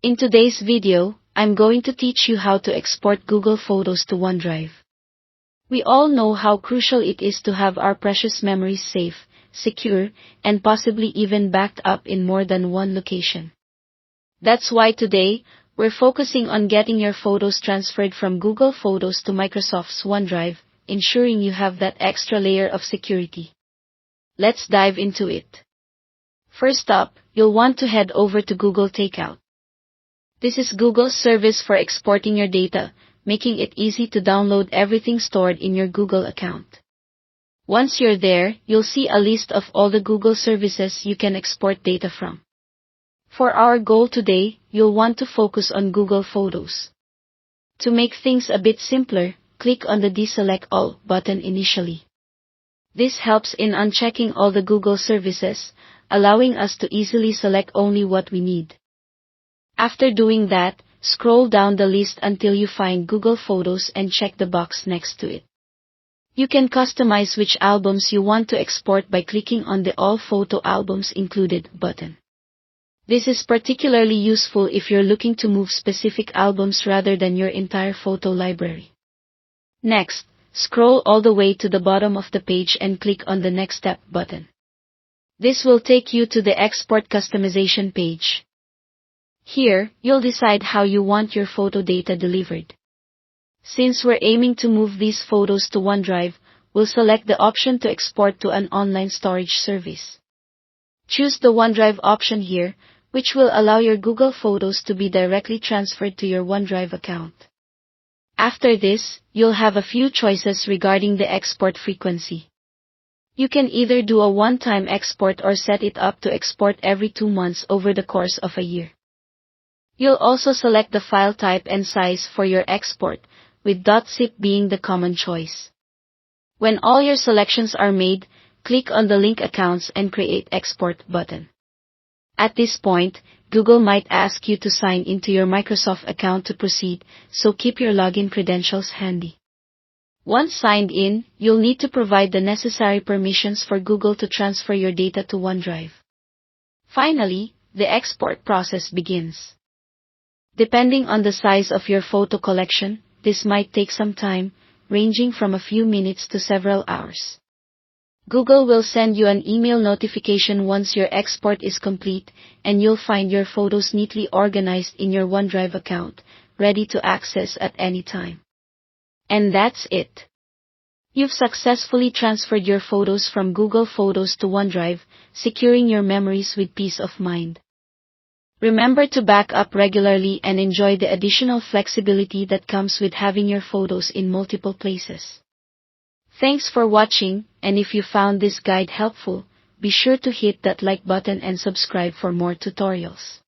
In today's video, I'm going to teach you how to export Google Photos to OneDrive. We all know how crucial it is to have our precious memories safe, secure, and possibly even backed up in more than one location. That's why today, we're focusing on getting your photos transferred from Google Photos to Microsoft's OneDrive, ensuring you have that extra layer of security. Let's dive into it. First up, you'll want to head over to Google Takeout. This is Google's service for exporting your data, making it easy to download everything stored in your Google account. Once you're there, you'll see a list of all the Google services you can export data from. For our goal today, you'll want to focus on Google Photos. To make things a bit simpler, click on the Deselect All button initially. This helps in unchecking all the Google services, allowing us to easily select only what we need. After doing that, scroll down the list until you find Google Photos and check the box next to it. You can customize which albums you want to export by clicking on the All Photo Albums Included button. This is particularly useful if you're looking to move specific albums rather than your entire photo library. Next, scroll all the way to the bottom of the page and click on the Next Step button. This will take you to the Export Customization page. Here, you'll decide how you want your photo data delivered. Since we're aiming to move these photos to OneDrive, we'll select the option to export to an online storage service. Choose the OneDrive option here, which will allow your Google Photos to be directly transferred to your OneDrive account. After this, you'll have a few choices regarding the export frequency. You can either do a one-time export or set it up to export every 2 months over the course of a year. You'll also select the file type and size for your export, with .zip being the common choice. When all your selections are made, click on the Link Accounts and Create Export button. At this point, Google might ask you to sign into your Microsoft account to proceed, so keep your login credentials handy. Once signed in, you'll need to provide the necessary permissions for Google to transfer your data to OneDrive. Finally, the export process begins. Depending on the size of your photo collection, this might take some time, ranging from a few minutes to several hours. Google will send you an email notification once your export is complete, and you'll find your photos neatly organized in your OneDrive account, ready to access at any time. And that's it. You've successfully transferred your photos from Google Photos to OneDrive, securing your memories with peace of mind. Remember to back up regularly and enjoy the additional flexibility that comes with having your photos in multiple places. Thanks for watching, and if you found this guide helpful, be sure to hit that like button and subscribe for more tutorials.